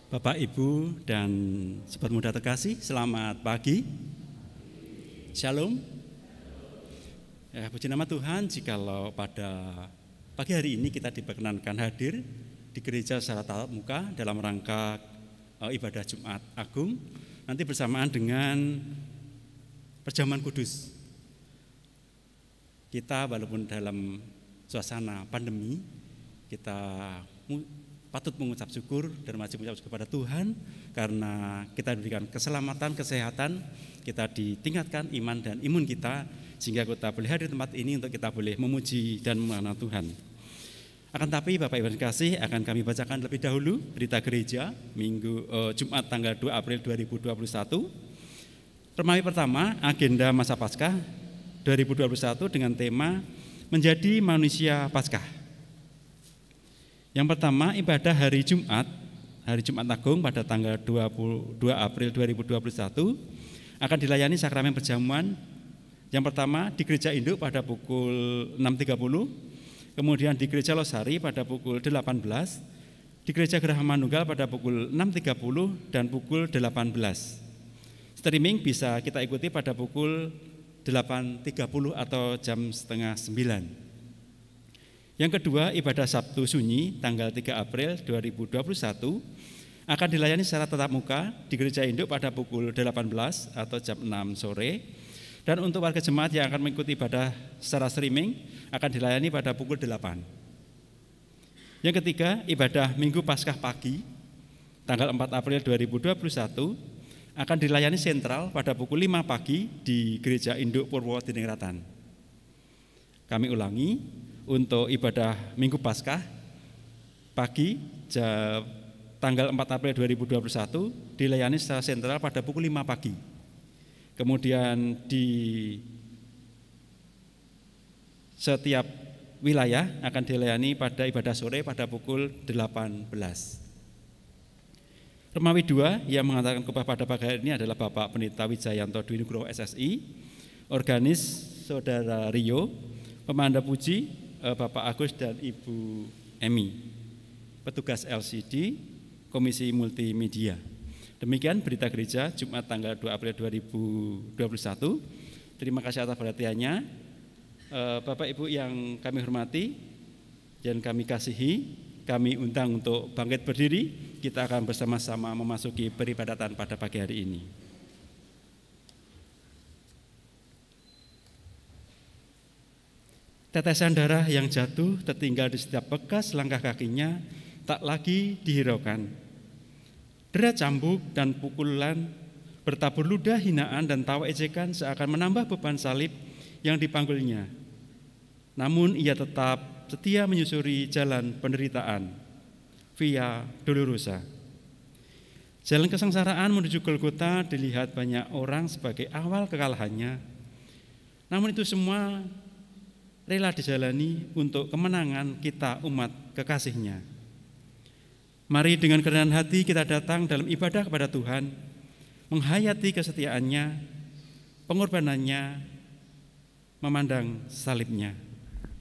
Bapak, Ibu, dan sobat muda terkasih, selamat pagi. Shalom. Puji nama Tuhan, jikalau pada pagi hari ini kita diperkenankan hadir di gereja secara tatap muka dalam rangka ibadah Jumat Agung, nanti bersamaan dengan perjamuan kudus. Kita walaupun dalam suasana pandemi, kita patut mengucap syukur dan wajib mengucap syukur kepada Tuhan karena kita diberikan keselamatan, kesehatan, kita ditingkatkan iman dan imun kita sehingga kita boleh hadir di tempat ini untuk kita boleh memuji dan mengenal Tuhan. Akan tapi Bapak Ibu kasih akan kami bacakan lebih dahulu berita gereja Jumat tanggal 2 April 2021. Remawi pertama, agenda masa Paskah 2021 dengan tema menjadi manusia Paskah. Yang pertama, ibadah hari Jumat Agung pada tanggal 22 April 2021 akan dilayani sakramen perjamuan. Yang pertama di Gereja Induk pada pukul 6.30, kemudian di Gereja Losari pada pukul 18, di Gereja Geraha Manunggal pada pukul 6.30 dan pukul 18. Streaming bisa kita ikuti pada pukul 8.30 atau jam setengah 9. Yang kedua, ibadah Sabtu Sunyi tanggal 3 April 2021 akan dilayani secara tatap muka di Gereja Induk pada pukul 18 atau jam 6 sore. Dan untuk warga jemaat yang akan mengikuti ibadah secara streaming akan dilayani pada pukul 8. Yang ketiga, ibadah Minggu Paskah pagi tanggal 4 April 2021 akan dilayani sentral pada pukul 5 pagi di Gereja Induk Purwodiningrat. Kami ulangi, untuk ibadah Minggu Paskah pagi tanggal 4 April 2021 dilayani secara sentral pada pukul 5 pagi. Kemudian di setiap wilayah akan dilayani pada ibadah sore pada pukul 18. Remawi 2 yang mengatakan khotbah pada pagi hari ini adalah Bapak Pendeta Wijayanto Dwi Nugroho SSI, organis Saudara Rio, pemandu puji Bapak Agus dan Ibu Emi, petugas LCD, Komisi Multimedia. Demikian berita gereja Jumat tanggal 2 April 2021. Terima kasih atas perhatiannya. Bapak Ibu yang kami hormati dan kami kasihi, kami undang untuk bangkit berdiri. Kita akan bersama-sama memasuki peribadatan pada pagi hari ini. Tetesan darah yang jatuh tertinggal di setiap bekas langkah kakinya tak lagi dihiraukan. Dera cambuk dan pukulan bertabur ludah hinaan dan tawa ejekan seakan menambah beban salib yang dipanggulnya. Namun ia tetap setia menyusuri jalan penderitaan, Via Dolorosa. Jalan kesengsaraan menuju Golgota dilihat banyak orang sebagai awal kekalahannya. Namun itu semua rela dijalani untuk kemenangan kita umat kekasihnya. Mari dengan kerendahan hati kita datang dalam ibadah kepada Tuhan, menghayati kesetiaannya, pengorbanannya, memandang salibnya.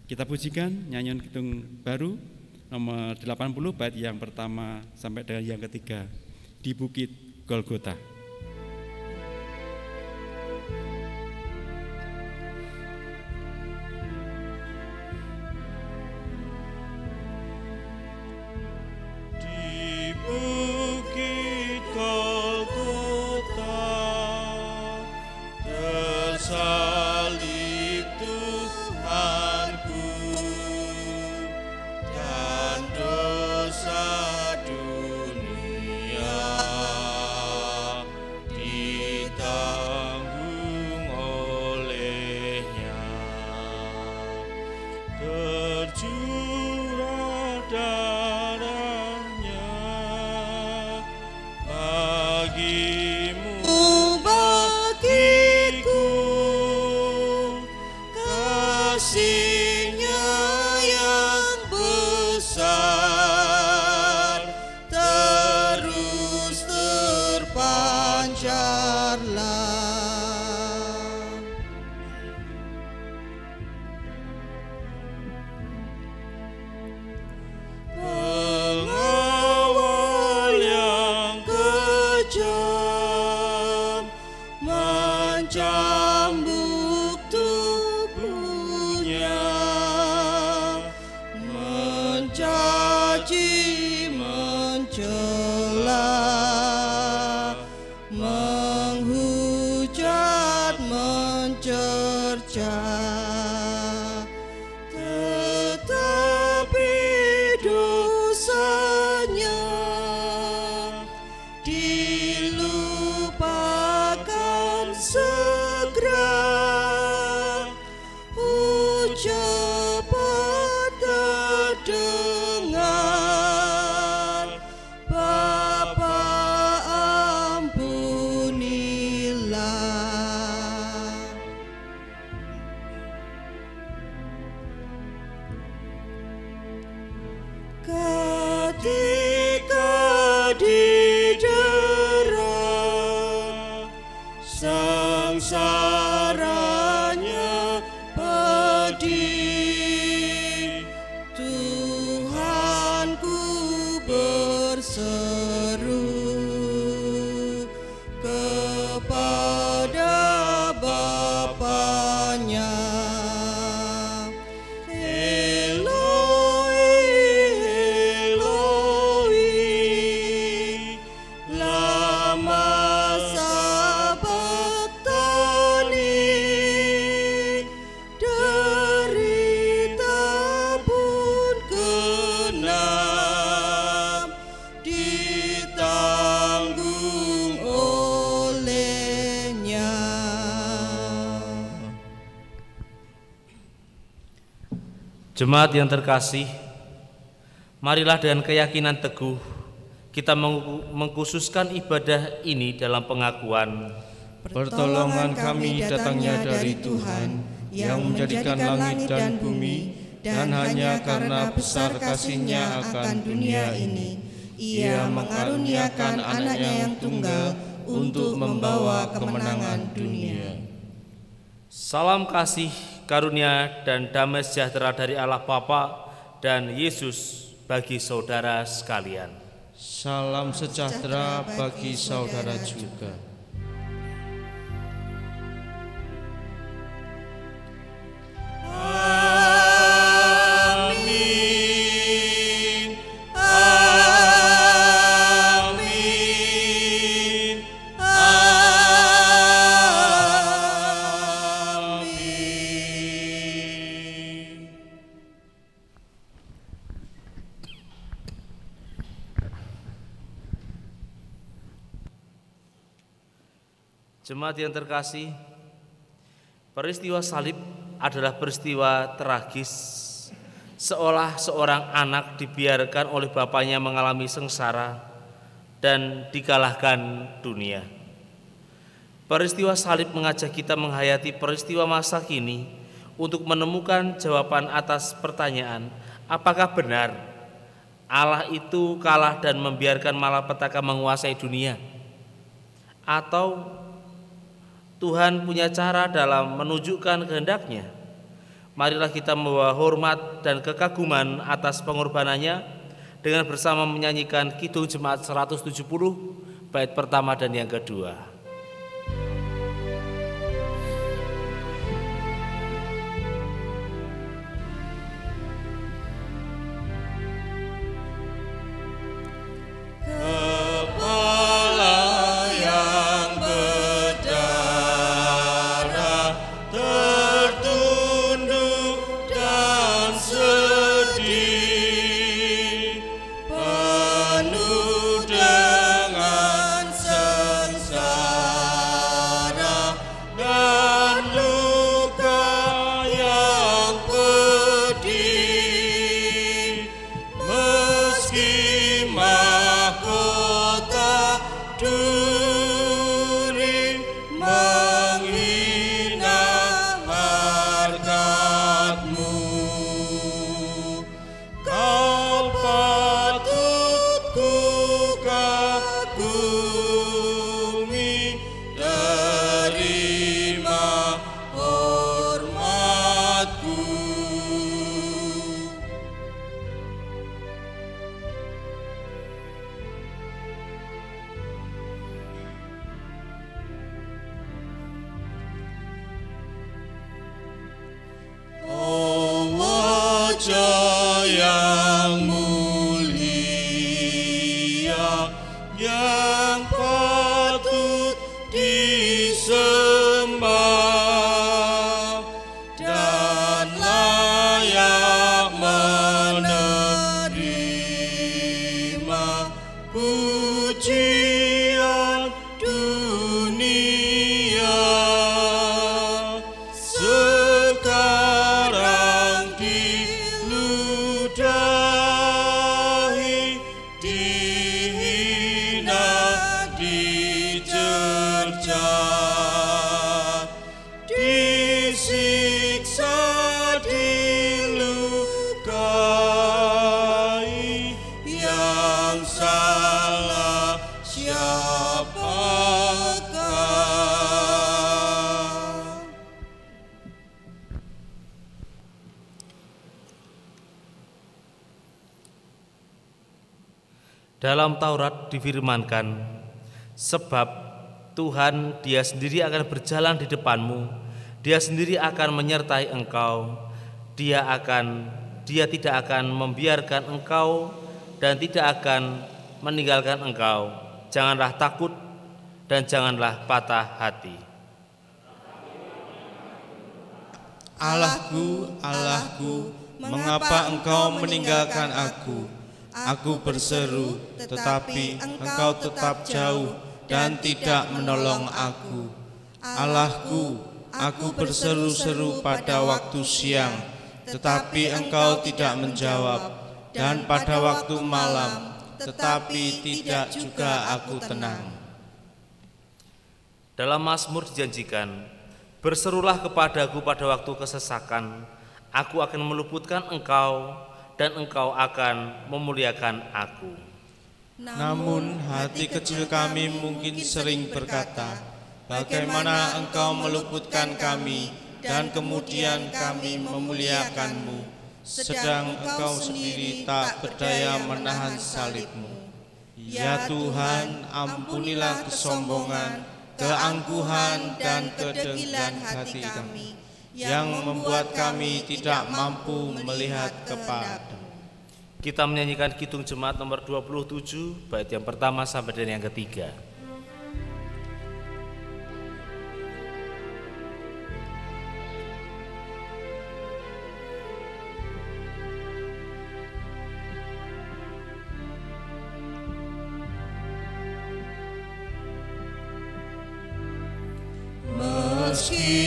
Kita pujikan nyanyian kidung baru nomor 80 bait yang pertama sampai dengan yang ketiga, di Bukit Golgota. Pengawal yang Allah, menghujat, mencerca, tetapi dosanya dilupakan segera. Ucapan terdengar, Bapa ampunilah. Ketika didera sengsaranya pedih, Tuhanku berseru kepada Bapanya, Eloi, Eloi, lama sabachthani. Derita pun genap ditanggung olehnya. Jemaat yang terkasih, marilah dengan keyakinan teguh kita mengkhususkan ibadah ini dalam pengakuan Pertolongan kami datangnya dari Tuhan yang menjadikan langit dan bumi, dan hanya karena besar kasih-Nya akan dunia ini, Ia mengaruniakan anaknya yang tunggal untuk membawa kemenangan dunia. Salam kasih, karunia, dan damai sejahtera dari Allah Bapa dan Yesus bagi saudara sekalian. Salam sejahtera bagi saudara juga. Amin, amin, amin. Jemaat yang terkasih, peristiwa salib adalah peristiwa tragis, seolah seorang anak dibiarkan oleh bapaknya mengalami sengsara dan dikalahkan dunia. Peristiwa salib mengajak kita menghayati peristiwa masa kini untuk menemukan jawaban atas pertanyaan, apakah benar Allah itu kalah dan membiarkan malapetaka menguasai dunia? Atau Tuhan punya cara dalam menunjukkan kehendak-Nya? Marilah kita membawa hormat dan kekaguman atas pengorbanannya dengan bersama menyanyikan Kidung Jemaat 170 bait pertama dan yang kedua. Yang mulia yang patut disembah dan layak menerima pujian dunia sekarang diludahi, dihina, dicerca, disiksa, dilukai, yang salah siapakah? Dalam Taurat difirmankan, sebab Tuhan Dia sendiri akan berjalan di depanmu, Dia sendiri akan menyertai engkau, Dia tidak akan membiarkan engkau dan tidak akan meninggalkan engkau. Janganlah takut dan janganlah patah hati. Allahku, Allahku, mengapa engkau meninggalkan aku? Aku berseru, tetapi engkau tetap jauh dan tidak menolong aku. Allahku, aku berseru-seru pada waktu siang, tetapi engkau tidak menjawab, dan pada waktu malam, tetapi tidak juga aku tenang. Dalam Mazmur dijanjikan, berserulah kepadaku pada waktu kesesakan, aku akan meluputkan engkau dan engkau akan memuliakan aku. Namun hati kecil kami mungkin sering berkata, bagaimana engkau meluputkan kami dan kemudian kami memuliakanmu, sedang engkau sendiri tak berdaya menahan salibmu. Ya Tuhan, ampunilah kesombongan, keangkuhan dan kedegilan hati kami, yang membuat kami tidak mampu melihat kepadamu. Kita menyanyikan Kidung Jemaat nomor 27, bait yang pertama sampai dengan yang ketiga. Meski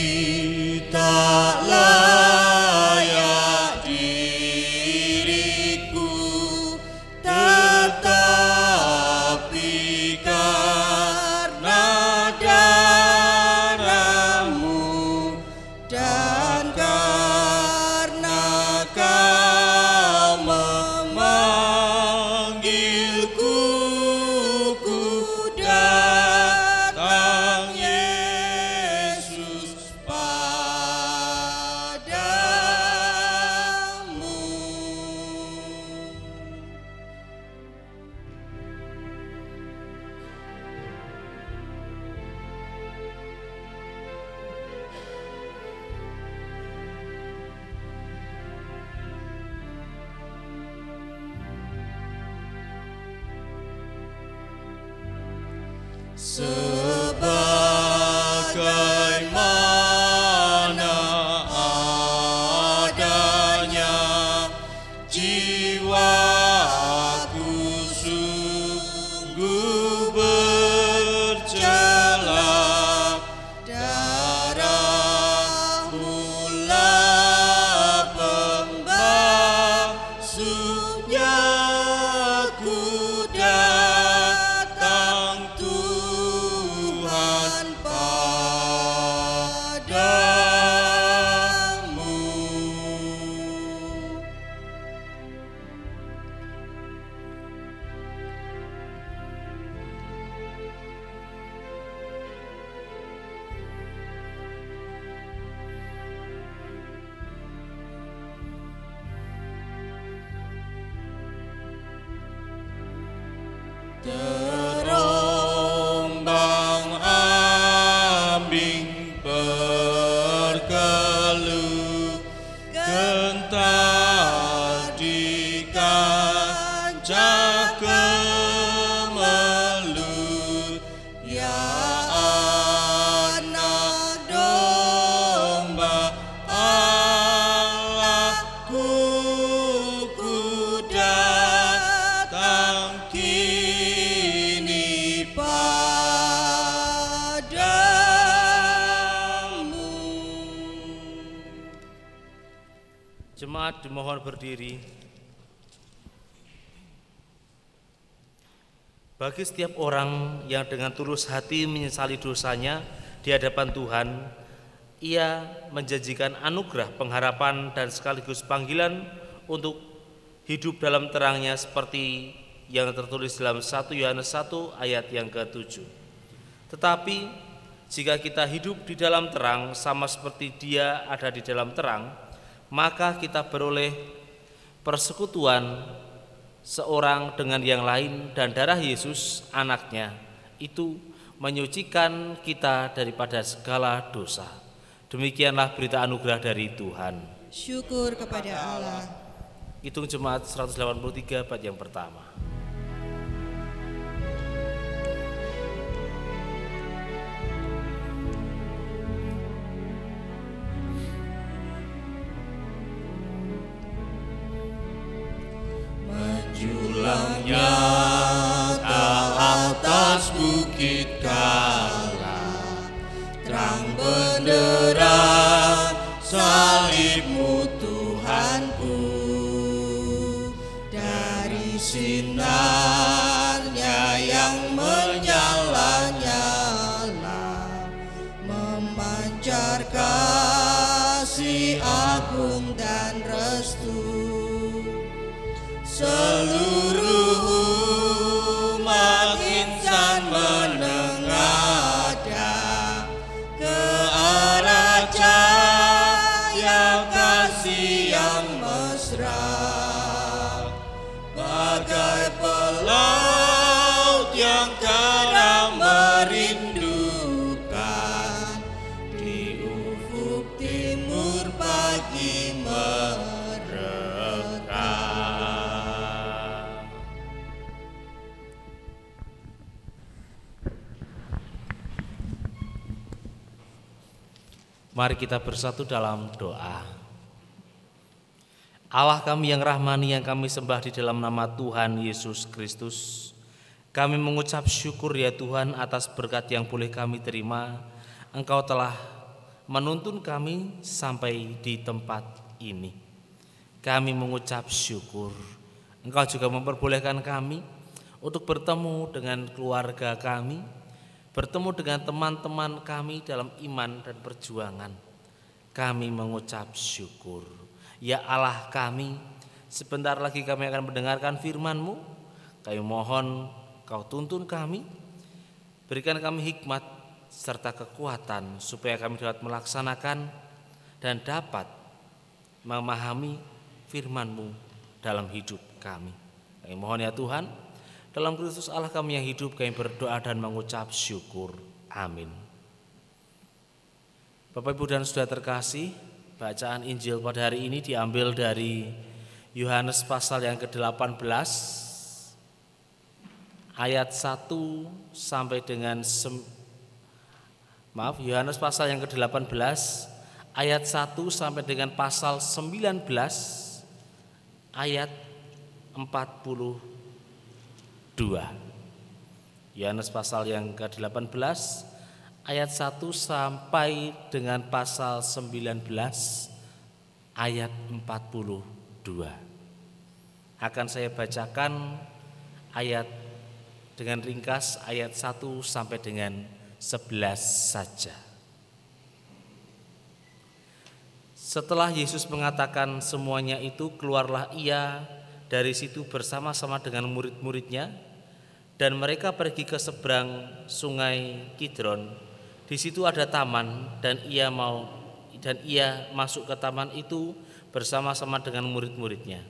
tak layak diriku, tetapi karena darah-Mu dan karena Kau memanggilku, ku datang Yesus padamu. Sebagaimana adanya jiwaku sungguh bercela, darah-Mu-lah pembasuhnya, ku datang Tuhan. Jemaat dimohon berdiri. Bagi setiap orang yang dengan tulus hati menyesali dosanya di hadapan Tuhan, ia menjanjikan anugerah pengharapan dan sekaligus panggilan untuk hidup dalam terangnya seperti yang tertulis dalam 1 Yohanes 1 ayat yang ke-7. Tetapi jika kita hidup di dalam terang sama seperti Dia ada di dalam terang, maka kita beroleh persekutuan seorang dengan yang lain, dan darah Yesus anaknya itu menyucikan kita daripada segala dosa. Demikianlah berita anugerah dari Tuhan. Syukur kepada Allah. Hitung jemaat 183 bait yang pertama. Menjulamnya atas bukit Kala, terang benderang salib-Mu Tuhanku. Dari sinarnya yang menyala-nyala, memancar kasih agung dan restu. Seluruh umat insan menengadah ke arah cahaya kasih yang mesra, bagai pelaut yang karam merindukan di ufuk timur pagi mereka. Mari kita bersatu dalam doa. Allah kami yang rahmani, yang kami sembah di dalam nama Tuhan Yesus Kristus, kami mengucap syukur ya Tuhan atas berkat yang boleh kami terima. Engkau telah menuntun kami sampai di tempat ini. Kami mengucap syukur. Engkau juga memperbolehkan kami untuk bertemu dengan keluarga kami, bertemu dengan teman-teman kami dalam iman dan perjuangan. Kami mengucap syukur. Ya Allah kami, sebentar lagi kami akan mendengarkan firman-Mu. Kami mohon Kau tuntun kami, berikan kami hikmat serta kekuatan supaya kami dapat melaksanakan dan dapat memahami firman-Mu dalam hidup kami. Kami mohon ya Tuhan, dalam Kristus Allah kami yang hidup, kami berdoa dan mengucap syukur. Amin. Bapak Ibu dan Saudara terkasih, bacaan Injil pada hari ini diambil dari Yohanes pasal yang ke-18 ayat 1 sampai dengan Yohanes pasal yang ke-18 ayat 1 sampai dengan pasal 19 ayat 42. Yohanes pasal yang ke-18 ayat 1 sampai dengan pasal 19 ayat 42. Akan saya bacakan ayat dengan ringkas ayat 1 sampai dengan 11 saja. Setelah Yesus mengatakan semuanya itu, keluarlah ia dari situ bersama-sama dengan murid-muridnya, dan mereka pergi ke seberang sungai Kidron. Di situ ada taman, dan ia masuk ke taman itu bersama-sama dengan murid-muridnya.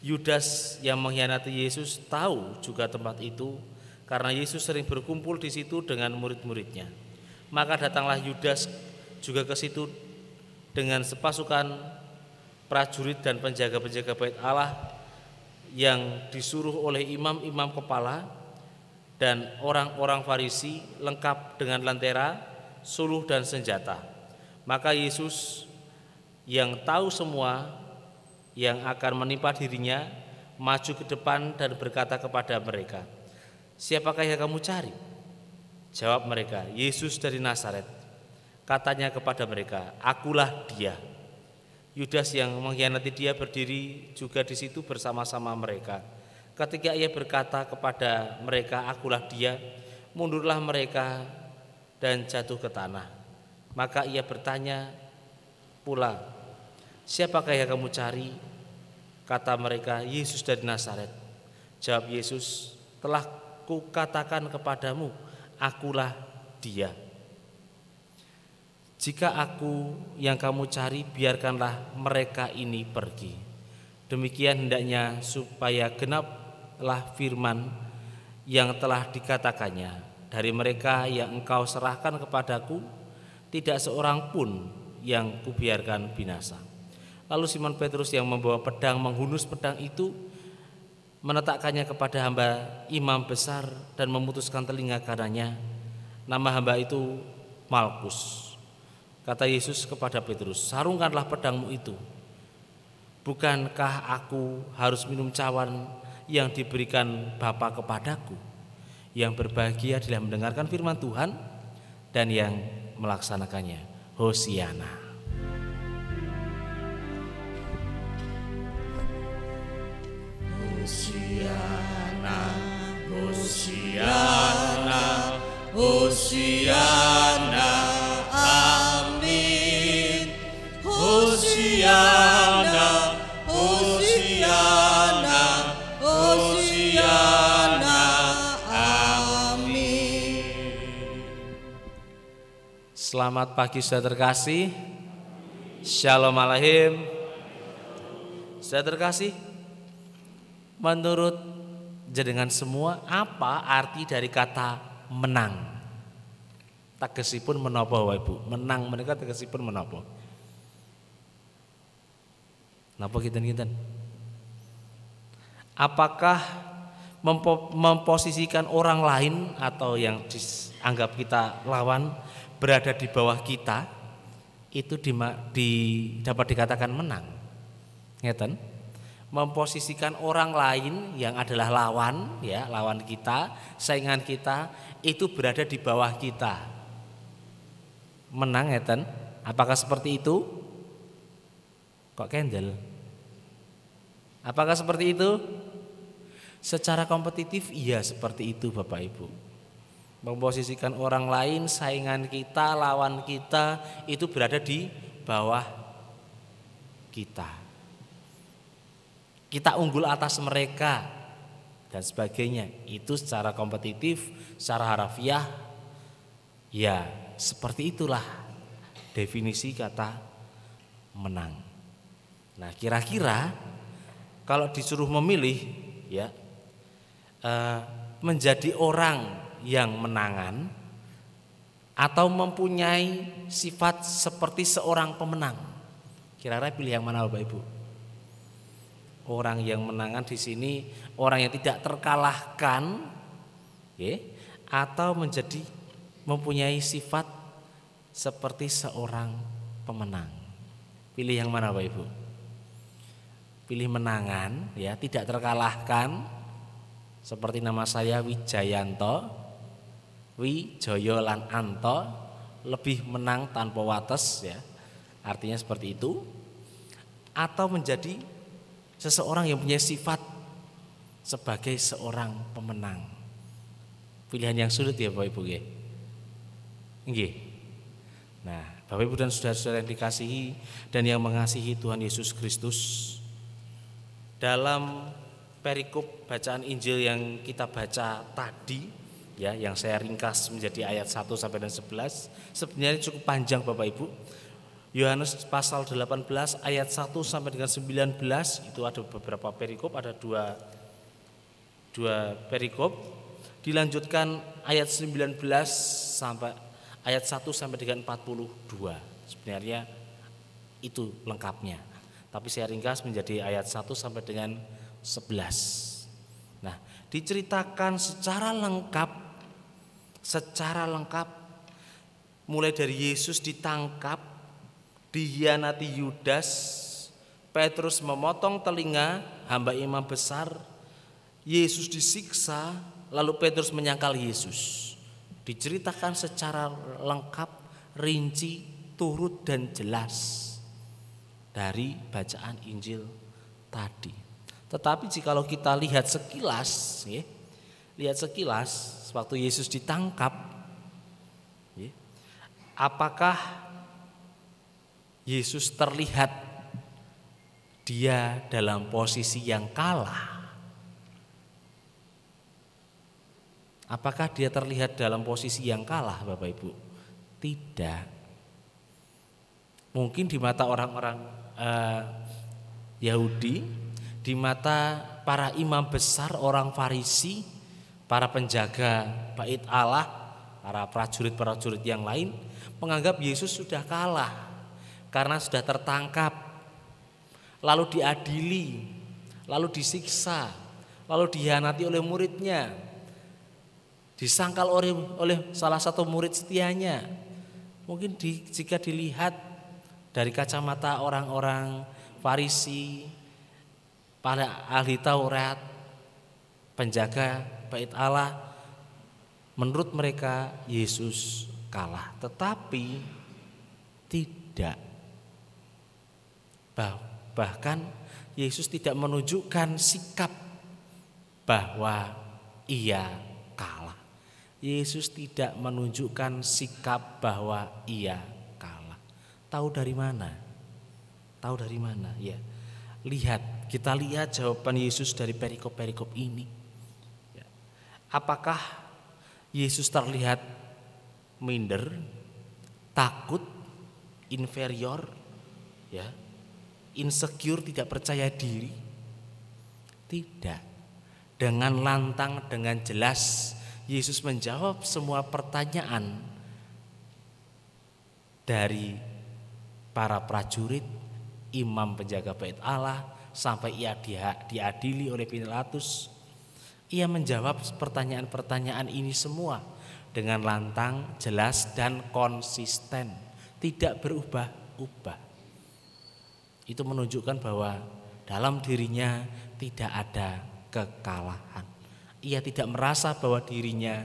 Yudas yang mengkhianati Yesus tahu juga tempat itu, karena Yesus sering berkumpul di situ dengan murid-muridnya. Maka datanglah Yudas juga ke situ dengan sepasukan prajurit dan penjaga-penjaga bait Allah yang disuruh oleh imam-imam kepala dan orang-orang Farisi, lengkap dengan lentera, suluh dan senjata. Maka Yesus yang tahu semua yang akan menimpa dirinya, maju ke depan dan berkata kepada mereka, "Siapakah yang kamu cari?" Jawab mereka, "Yesus dari Nazaret." Katanya kepada mereka, "Akulah dia." Yudas yang mengkhianati dia berdiri juga di situ bersama-sama mereka. Ketika ia berkata kepada mereka, "Akulah dia," mundurlah mereka dan jatuh ke tanah. Maka ia bertanya pula, "Siapakah yang kamu cari?" Kata mereka, "Yesus dari Nazaret." Jawab Yesus, "Telah kukatakan kepadamu, akulah dia. Jika aku yang kamu cari, biarkanlah mereka ini pergi." Demikian hendaknya supaya genaplah firman yang telah dikatakannya, "Dari mereka yang engkau serahkan kepadaku, tidak seorang pun yang kubiarkan binasa." Lalu Simon Petrus yang membawa pedang menghunus pedang itu, meletakkannya kepada hamba imam besar dan memutuskan telinga kanannya. Nama hamba itu Malkus. Kata Yesus kepada Petrus, "Sarungkanlah pedangmu itu. Bukankah aku harus minum cawan yang diberikan Bapa kepadaku?" Yang berbahagia adalah mendengarkan firman Tuhan dan yang melaksanakannya. Hosiana. Hosiana, Hosiana, Hosiana, amin. Hosiana, Hosiana, Hosiana, amin. Selamat pagi saudara terkasih. Shalom Aleichem. Saudara terkasih, menurut jenengan semua, apa arti dari kata menang? Tegesipun menapa wae Bu? Menang menika tegesipun menapa? Napa kinten-kinten? Apakah memposisikan orang lain atau yang dianggap kita lawan berada di bawah kita, itu dapat dikatakan menang? Ngeten? Memposisikan orang lain yang adalah lawan, ya, lawan kita, saingan kita, itu berada di bawah kita. Menang, ngeten? Apakah seperti itu? Kok kendel? Apakah seperti itu? Secara kompetitif iya seperti itu Bapak Ibu. Memposisikan orang lain, saingan kita, lawan kita, itu berada di bawah kita. Kita unggul atas mereka dan sebagainya. Itu secara kompetitif, secara harafiah, ya seperti itulah definisi kata menang. Nah, kira-kira kalau disuruh memilih, ya, menjadi orang yang menangan atau mempunyai sifat seperti seorang pemenang, kira-kira pilih yang mana Bapak Ibu? Orang yang menangan di sini orang yang tidak terkalahkan, ya, atau mempunyai sifat seperti seorang pemenang. Pilih yang mana Bapak Ibu? Pilih menangan, ya, tidak terkalahkan, seperti nama saya Wijayanto, Wijoyo lan Anto, lebih menang tanpa wates, ya, artinya seperti itu. Atau menjadi seseorang yang punya sifat sebagai seorang pemenang. Pilihan yang sulit ya Bapak Ibu, nggih. Nah, Bapak Ibu dan saudara-saudara yang dikasihi dan yang mengasihi Tuhan Yesus Kristus, dalam perikop bacaan Injil yang kita baca tadi, ya, yang saya ringkas menjadi ayat 1 sampai dan 11, sebenarnya cukup panjang Bapak Ibu. Yohanes pasal 18 ayat 1 sampai dengan 19 itu ada beberapa perikop, ada dua perikop. Dilanjutkan ayat 19 sampai ayat 1 sampai dengan 42. Sebenarnya itu lengkapnya. Tapi saya ringkas menjadi ayat 1 sampai dengan 11. Nah, diceritakan secara lengkap mulai dari Yesus ditangkap, dikhianati Yudas, Petrus memotong telinga hamba imam besar, Yesus disiksa, lalu Petrus menyangkal Yesus. Diceritakan secara lengkap, rinci, turut dan jelas. dari bacaan Injil tadi. Tetapi jikalau kita lihat sekilas, waktu Yesus ditangkap, apakah Yesus terlihat dia dalam posisi yang kalah? Apakah dia terlihat dalam posisi yang kalah, Bapak Ibu? Tidak. Mungkin di mata orang-orang Yahudi, di mata para imam besar, orang Farisi, para penjaga bait Allah, para prajurit-prajurit yang lain menganggap Yesus sudah kalah karena sudah tertangkap, lalu diadili, lalu disiksa, lalu dihianati oleh muridnya, disangkal oleh salah satu murid setianya. Mungkin jika dilihat dari kacamata orang-orang Farisi, para ahli Taurat, penjaga bait Allah, menurut mereka Yesus kalah. Tetapi tidak. Bahkan Yesus tidak menunjukkan sikap bahwa ia kalah. Yesus tidak menunjukkan sikap bahwa ia kalah. Tahu dari mana? Tahu dari mana? Ya. Kita lihat jawaban Yesus dari perikop-perikop ini. Ya. Apakah Yesus terlihat minder, takut, inferior, ya, insecure, tidak percaya diri? Tidak. Dengan lantang, dengan jelas Yesus menjawab semua pertanyaan dari para prajurit, imam penjaga bait Allah, sampai ia diadili oleh Pilatus. Ia menjawab pertanyaan-pertanyaan ini semua dengan lantang, jelas, dan konsisten, tidak berubah-ubah. Itu menunjukkan bahwa dalam dirinya tidak ada kekalahan. Ia tidak merasa bahwa dirinya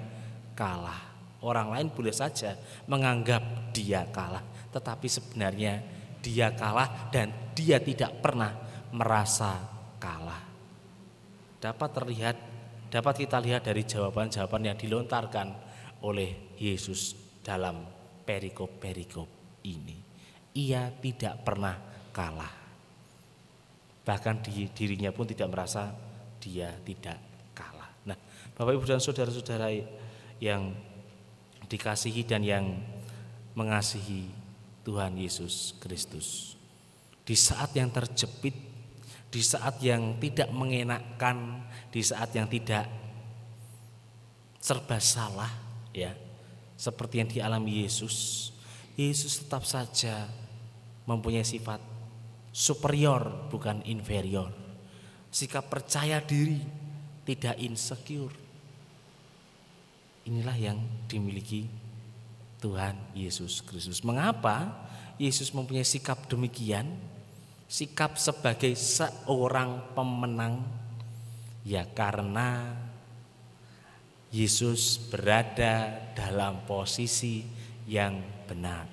kalah. Orang lain boleh saja menganggap dia kalah, tetapi sebenarnya dia kalah dan dia tidak pernah merasa kalah. Dapat kita lihat dari jawaban-jawaban yang dilontarkan oleh Yesus dalam perikop-perikop ini. Ia tidak pernah kalah. Bahkan dirinya pun tidak merasa dia tidak kalah. Nah, Bapak Ibu dan saudara-saudara yang dikasihi dan yang mengasihi Tuhan Yesus Kristus, di saat yang terjepit, di saat yang tidak mengenakkan, di saat yang tidak serba salah, ya, seperti yang dialami Yesus, Yesus tetap saja mempunyai sifat superior, bukan inferior. Sikap percaya diri, tidak insecure. Inilah yang dimiliki Tuhan Yesus Kristus. Mengapa Yesus mempunyai sikap demikian? Sikap sebagai seorang pemenang, ya karena Yesus berada dalam posisi yang benar.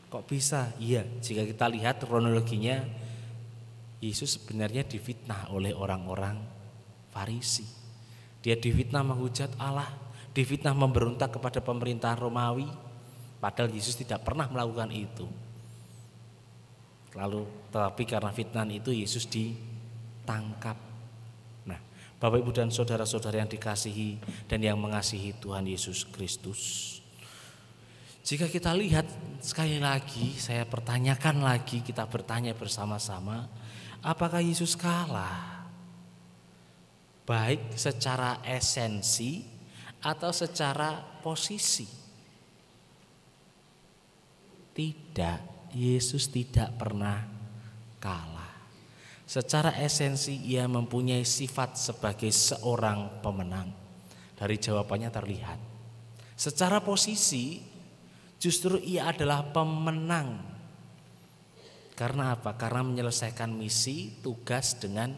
Kok bisa? Iya, jika kita lihat kronologinya, Yesus sebenarnya difitnah oleh orang-orang Farisi. Dia difitnah menghujat Allah, difitnah memberontak kepada pemerintahan Romawi, padahal Yesus tidak pernah melakukan itu. Tetapi karena fitnah itu Yesus ditangkap. Nah, Bapak Ibu dan saudara-saudara yang dikasihi dan yang mengasihi Tuhan Yesus Kristus, jika kita lihat sekali lagi, saya pertanyakan lagi, kita bertanya bersama-sama, apakah Yesus kalah? Baik secara esensi atau secara posisi? Tidak. Yesus tidak pernah kalah. Secara esensi ia mempunyai sifat sebagai seorang pemenang. Dari jawabannya terlihat. Secara posisi justru ia adalah pemenang. Karena apa? Karena menyelesaikan misi, tugas dengan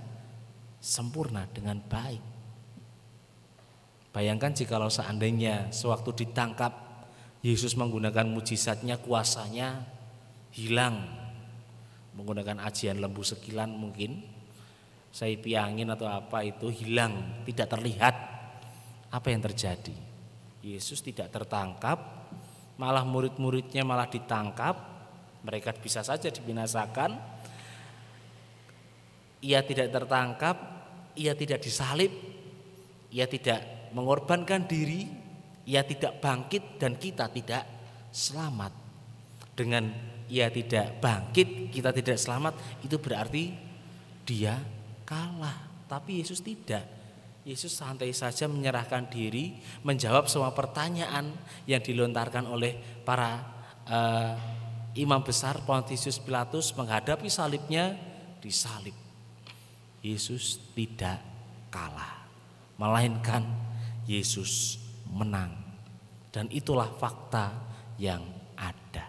sempurna, dengan baik. Bayangkan jikalau seandainya sewaktu ditangkap Yesus menggunakan mujizatnya, kuasanya hilang, menggunakan ajian lembu sekilan mungkin, saipi angin atau apa itu hilang, tidak terlihat. Apa yang terjadi? Yesus tidak tertangkap, malah murid-muridnya malah ditangkap, mereka bisa saja dibinasakan. Ia tidak tertangkap, ia tidak disalib, ia tidak mengorbankan diri, ia tidak bangkit, dan kita tidak selamat. Dengan ia tidak bangkit, kita tidak selamat, itu berarti dia kalah. Tapi Yesus tidak. Yesus santai saja menyerahkan diri, menjawab semua pertanyaan yang dilontarkan oleh para imam besar. Pontius Pilatus menghadapi salibnya, disalib. Yesus tidak kalah, melainkan Yesus menang. Dan itulah fakta yang ada.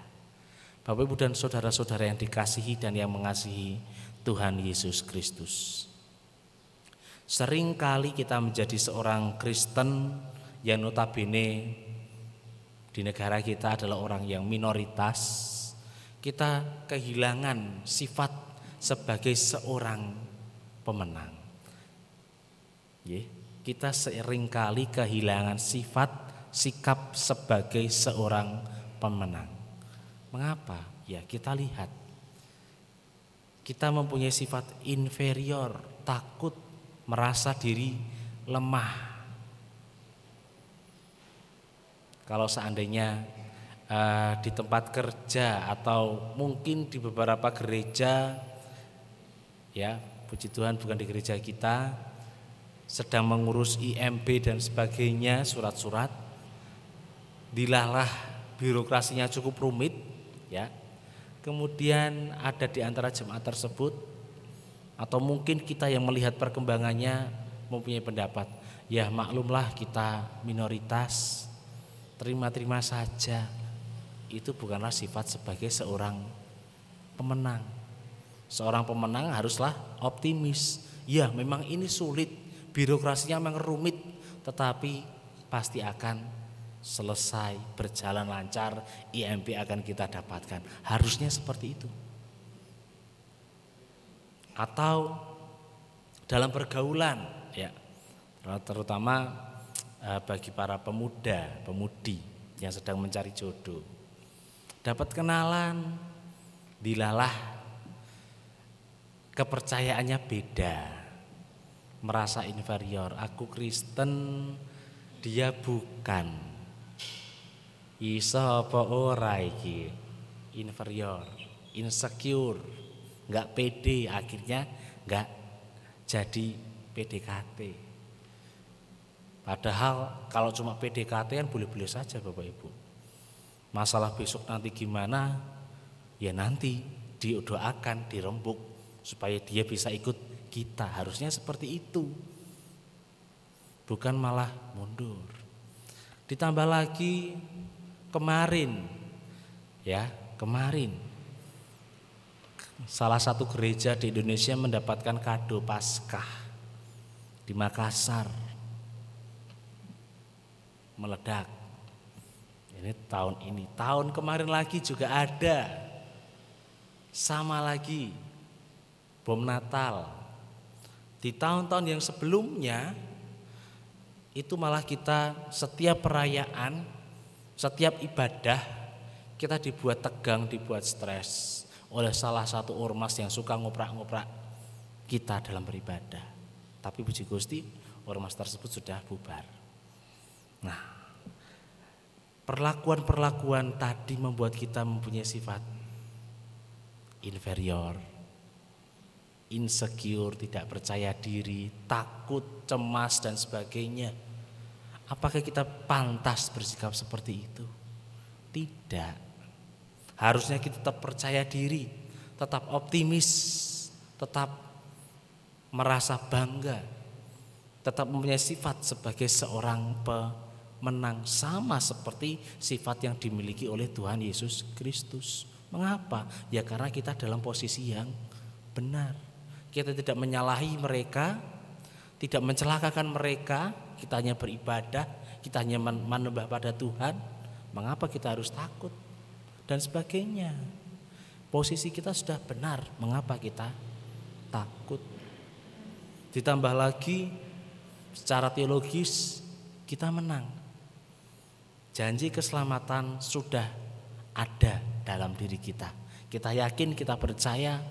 Bapak, Ibu, dan saudara-saudara yang dikasihi dan yang mengasihi Tuhan Yesus Kristus. Seringkali kita menjadi seorang Kristen yang notabene di negara kita adalah orang yang minoritas. Kita kehilangan sifat sebagai seorang pemenang. Kita seringkali kehilangan sifat, sikap sebagai seorang pemenang. Mengapa? Ya, kita lihat. Kita mempunyai sifat inferior, takut, merasa diri lemah. Kalau seandainya di tempat kerja atau mungkin di beberapa gereja, ya puji Tuhan bukan di gereja kita, sedang mengurus IMB dan sebagainya, surat-surat, dilalah birokrasinya cukup rumit, ya. Kemudian ada di antara jemaat tersebut, atau mungkin kita yang melihat perkembangannya mempunyai pendapat, ya maklumlah kita minoritas, terima-terima saja. Itu bukanlah sifat sebagai seorang pemenang. Seorang pemenang haruslah optimis. Ya memang ini sulit, birokrasinya memang rumit, tetapi pasti akan selesai, berjalan lancar, IMB akan kita dapatkan. Harusnya seperti itu. Atau dalam pergaulan, ya, terutama bagi para pemuda, pemudi yang sedang mencari jodoh, dapat kenalan, dilalah, kepercayaannya beda, merasa inferior. Aku Kristen, dia bukan. Iso apa ora iki? Inferior, insecure, nggak pede, akhirnya nggak jadi PDKT. Padahal kalau cuma PDKT kan boleh-boleh saja Bapak Ibu. Masalah besok nanti gimana, ya nanti didoakan, dirembuk supaya dia bisa ikut kita. Harusnya seperti itu, bukan malah mundur. Ditambah lagi kemarin, ya kemarin salah satu gereja di Indonesia mendapatkan kado Paskah di Makassar, meledak. Ini tahun kemarin lagi juga ada, sama lagi bom Natal. Di tahun-tahun yang sebelumnya itu malah kita setiap perayaan, setiap ibadah kita dibuat tegang, dibuat stres oleh salah satu ormas yang suka ngoprak-ngoprak kita dalam beribadah. Tapi puji Gusti, ormas tersebut sudah bubar. Nah, perlakuan-perlakuan tadi membuat kita mempunyai sifat inferior, insecure, tidak percaya diri, takut, cemas dan sebagainya. Apakah kita pantas bersikap seperti itu? Tidak. Harusnya kita tetap percaya diri, tetap optimis, tetap merasa bangga, tetap mempunyai sifat sebagai seorang pemenang, sama seperti sifat yang dimiliki oleh Tuhan Yesus Kristus. Mengapa? Ya karena kita dalam posisi yang benar. Kita tidak menyalahi mereka, tidak mencelakakan mereka, kita hanya beribadah, kita hanya menyembah pada Tuhan. Mengapa kita harus takut? Dan sebagainya. Posisi kita sudah benar, mengapa kita takut? Ditambah lagi secara teologis kita menang. Janji keselamatan sudah ada dalam diri kita. Kita yakin, kita percaya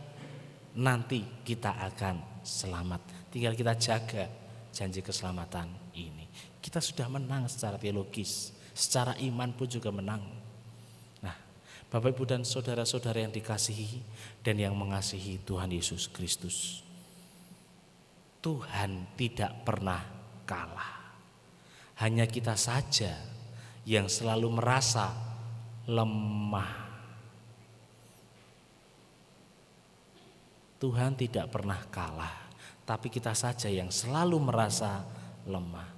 nanti kita akan selamat. Tinggal kita jaga janji keselamatan ini. Kita sudah menang secara teologis, secara iman pun juga menang. Nah, Bapak Ibu dan saudara-saudara yang dikasihi dan yang mengasihi Tuhan Yesus Kristus, Tuhan tidak pernah kalah. Hanya kita saja yang selalu merasa lemah. Tuhan tidak pernah kalah, tapi kita saja yang selalu merasa lemah.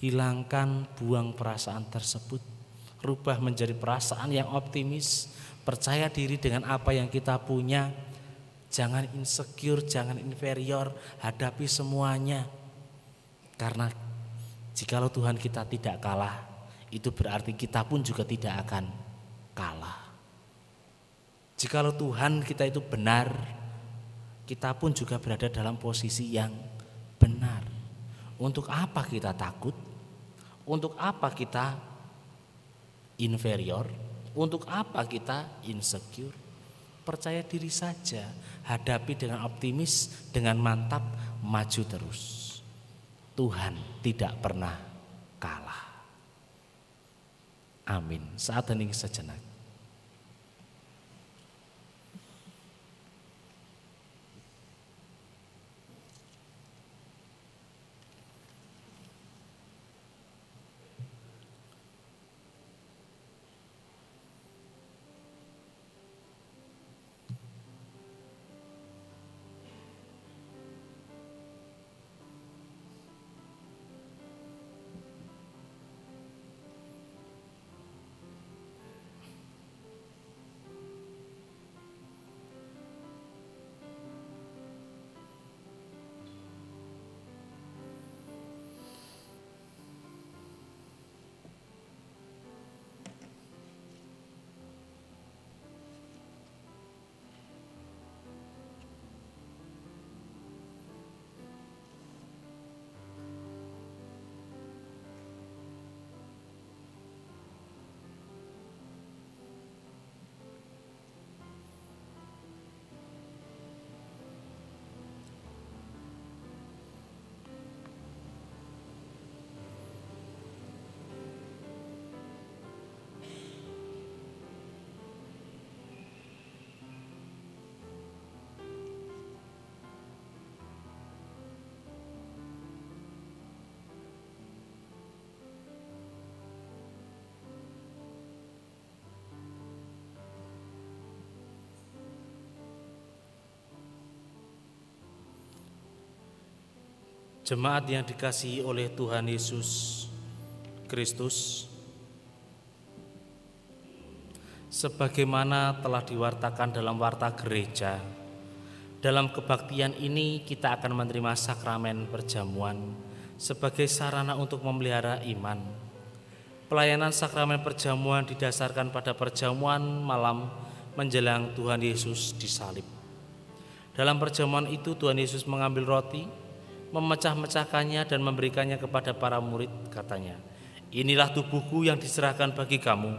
Hilangkan, buang perasaan tersebut, rubah menjadi perasaan yang optimis, percaya diri dengan apa yang kita punya. Jangan insecure, jangan inferior, hadapi semuanya. Karena jikalau Tuhan kita tidak kalah, itu berarti kita pun juga tidak akan kalah. Jikalau Tuhan kita itu benar, kita pun juga berada dalam posisi yang benar. Untuk apa kita takut? Untuk apa kita inferior? Untuk apa kita insecure? Percaya diri saja, hadapi dengan optimis, dengan mantap, maju terus. Tuhan tidak pernah kalah. Amin. Saat hening sejenak. Jemaat yang dikasihi oleh Tuhan Yesus Kristus, sebagaimana telah diwartakan dalam warta gereja, dalam kebaktian ini kita akan menerima sakramen perjamuan sebagai sarana untuk memelihara iman. Pelayanan sakramen perjamuan didasarkan pada perjamuan malam menjelang Tuhan Yesus disalib. Dalam perjamuan itu Tuhan Yesus mengambil roti, memecah-mecahkannya dan memberikannya kepada para murid, katanya, "Inilah tubuhku yang diserahkan bagi kamu,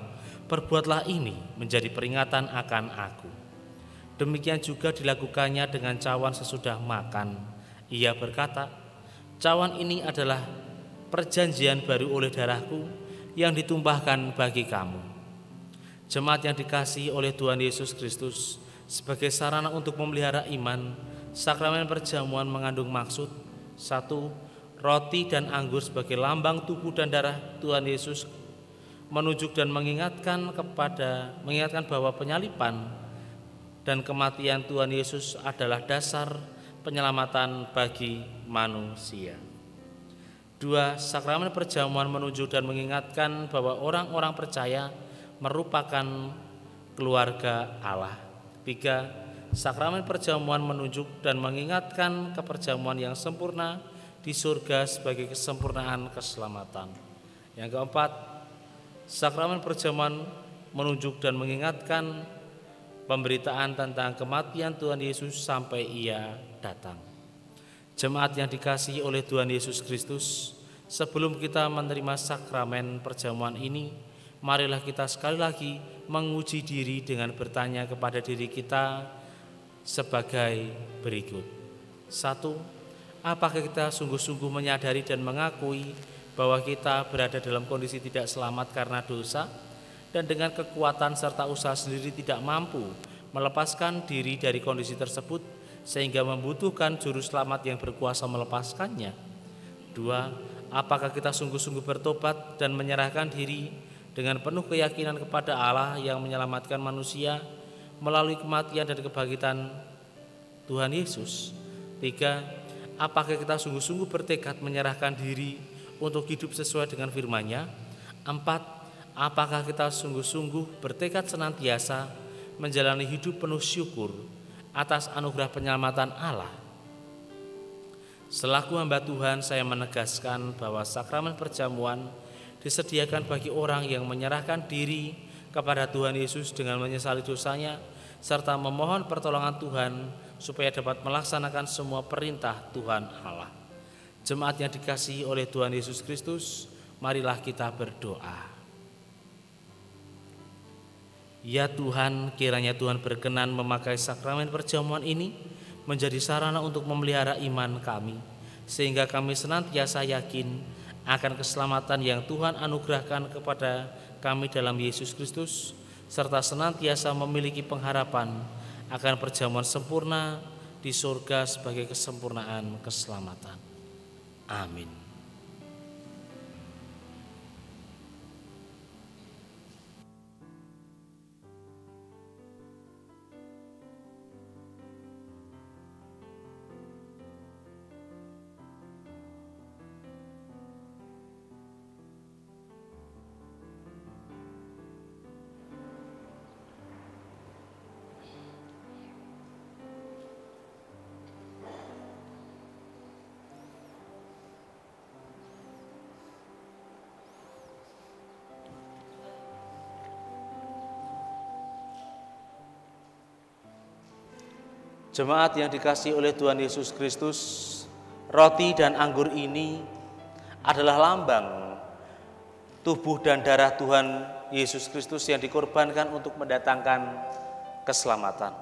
perbuatlah ini menjadi peringatan akan aku." Demikian juga dilakukannya dengan cawan sesudah makan. Ia berkata, "Cawan ini adalah perjanjian baru oleh darahku yang ditumpahkan bagi kamu." Jemaat yang dikasihi oleh Tuhan Yesus Kristus, sebagai sarana untuk memelihara iman, sakramen perjamuan mengandung maksud: 1. Roti dan anggur sebagai lambang tubuh dan darah Tuhan Yesus menunjuk dan mengingatkan bahwa penyaliban dan kematian Tuhan Yesus adalah dasar penyelamatan bagi manusia. 2. Sakramen perjamuan menunjuk dan mengingatkan bahwa orang-orang percaya merupakan keluarga Allah. 3. Sakramen perjamuan menunjuk dan mengingatkan keperjamuan yang sempurna di surga sebagai kesempurnaan keselamatan. Yang keempat, sakramen perjamuan menunjuk dan mengingatkan pemberitaan tentang kematian Tuhan Yesus sampai Ia datang. Jemaat yang dikasihi oleh Tuhan Yesus Kristus, sebelum kita menerima sakramen perjamuan ini, marilah kita sekali lagi menguji diri dengan bertanya kepada diri kita sebagai berikut. 1. Apakah kita sungguh-sungguh menyadari dan mengakui bahwa kita berada dalam kondisi tidak selamat karena dosa, dan dengan kekuatan serta usaha sendiri tidak mampu melepaskan diri dari kondisi tersebut, sehingga membutuhkan juru selamat yang berkuasa melepaskannya? 2. Apakah kita sungguh-sungguh bertobat dan menyerahkan diri dengan penuh keyakinan kepada Allah yang menyelamatkan manusia melalui kematian dan kebangkitan Tuhan Yesus? 3. Apakah kita sungguh-sungguh bertekad menyerahkan diri untuk hidup sesuai dengan firman-Nya? 4. Apakah kita sungguh-sungguh bertekad senantiasa menjalani hidup penuh syukur atas anugerah penyelamatan Allah? Selaku hamba Tuhan, saya menegaskan bahwa sakramen perjamuan disediakan bagi orang yang menyerahkan diri kepada Tuhan Yesus dengan menyesali dosanya serta memohon pertolongan Tuhan supaya dapat melaksanakan semua perintah Tuhan Allah. Jemaat yang dikasihi oleh Tuhan Yesus Kristus, marilah kita berdoa. Ya Tuhan, kiranya Tuhan berkenan memakai sakramen perjamuan ini menjadi sarana untuk memelihara iman kami, sehingga kami senantiasa yakin akan keselamatan yang Tuhan anugerahkan kepada kami dalam Yesus Kristus, serta senantiasa memiliki pengharapan akan perjamuan sempurna di surga sebagai kesempurnaan keselamatan. Amin. Jemaat yang dikasihi oleh Tuhan Yesus Kristus, roti dan anggur ini adalah lambang tubuh dan darah Tuhan Yesus Kristus yang dikorbankan untuk mendatangkan keselamatan.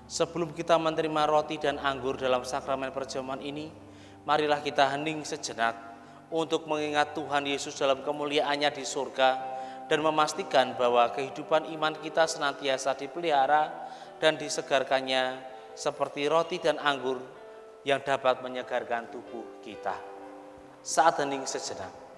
Sebelum kita menerima roti dan anggur dalam sakramen perjamuan ini, marilah kita hening sejenak untuk mengingat Tuhan Yesus dalam kemuliaannya di surga dan memastikan bahwa kehidupan iman kita senantiasa dipelihara dan disegarkannya seperti roti dan anggur yang dapat menyegarkan tubuh kita. Saat hening sejenak.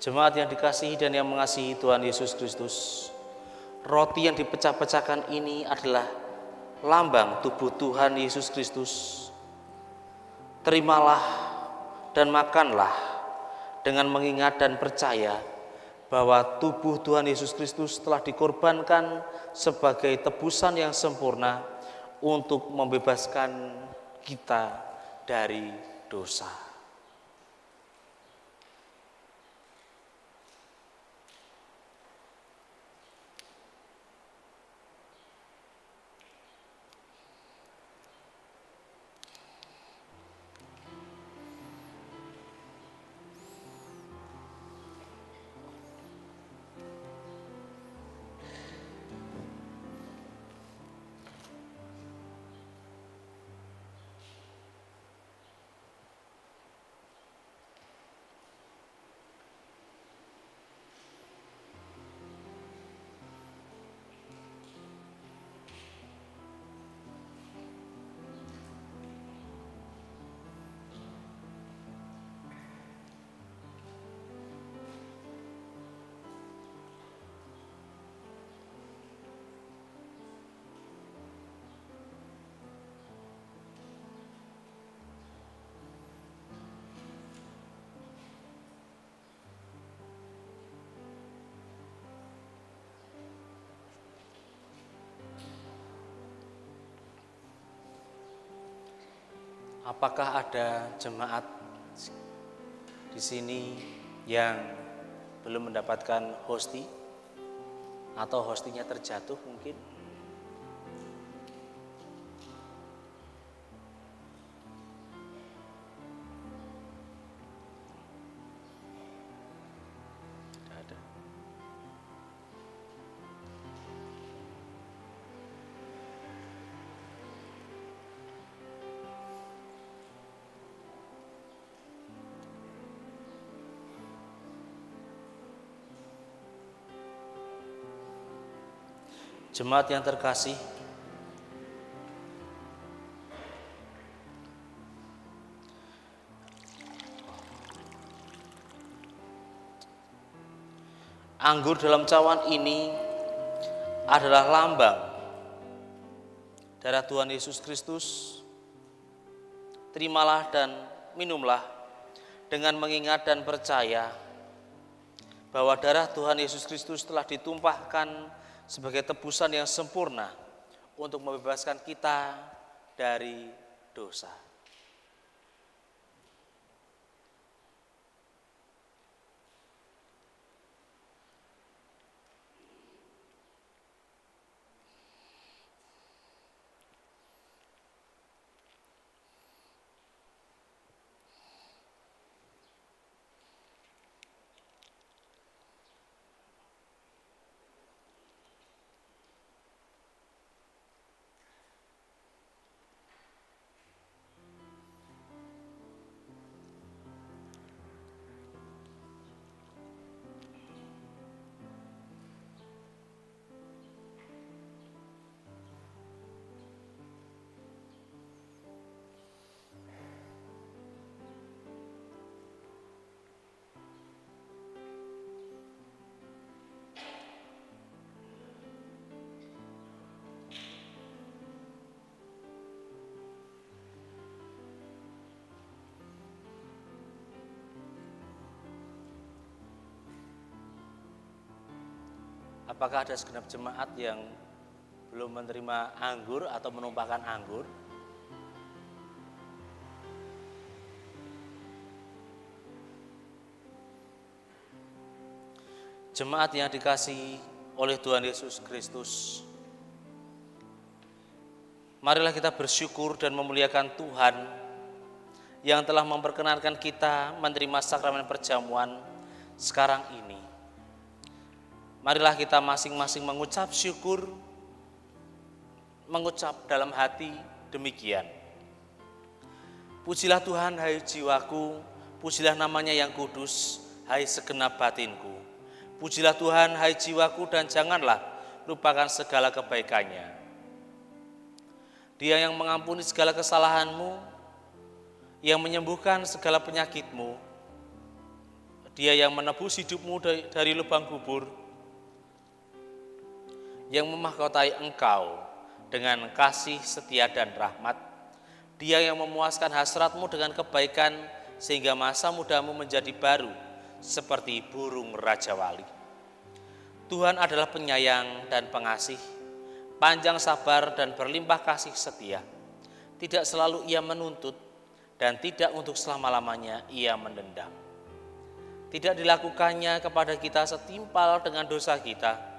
Jemaat yang dikasihi dan yang mengasihi Tuhan Yesus Kristus, roti yang dipecah-pecahkan ini adalah lambang tubuh Tuhan Yesus Kristus. Terimalah dan makanlah dengan mengingat dan percaya bahwa tubuh Tuhan Yesus Kristus telah dikorbankan sebagai tebusan yang sempurna untuk membebaskan kita dari dosa. Apakah ada jemaat di sini yang belum mendapatkan hosti atau hostinya terjatuh mungkin? Tidak ada. Jemaat yang terkasih, anggur dalam cawan ini adalah lambang darah Tuhan Yesus Kristus. Terimalah dan minumlah dengan mengingat dan percaya bahwa darah Tuhan Yesus Kristus telah ditumpahkan sebagai tebusan yang sempurna untuk membebaskan kita dari dosa. Apakah ada segenap jemaat yang belum menerima anggur atau menumpahkan anggur? Jemaat yang dikasihi oleh Tuhan Yesus Kristus, marilah kita bersyukur dan memuliakan Tuhan yang telah memperkenankan kita menerima sakramen perjamuan sekarang ini. Marilah kita masing-masing mengucap syukur, mengucap dalam hati demikian. Pujilah Tuhan, hai jiwaku, pujilah namanya yang kudus, hai segenap batinku. Pujilah Tuhan, hai jiwaku, dan janganlah lupakan segala kebaikannya. Dia yang mengampuni segala kesalahanmu, yang menyembuhkan segala penyakitmu. Dia yang menebus hidupmu dari lubang kubur, yang memahkotai engkau dengan kasih, setia, dan rahmat. Dia yang memuaskan hasratmu dengan kebaikan sehingga masa mudamu menjadi baru seperti burung Raja Wali. Tuhan adalah penyayang dan pengasih, panjang sabar dan berlimpah kasih setia. Tidak selalu ia menuntut dan tidak untuk selama-lamanya ia mendendam. Tidak dilakukannya kepada kita setimpal dengan dosa kita,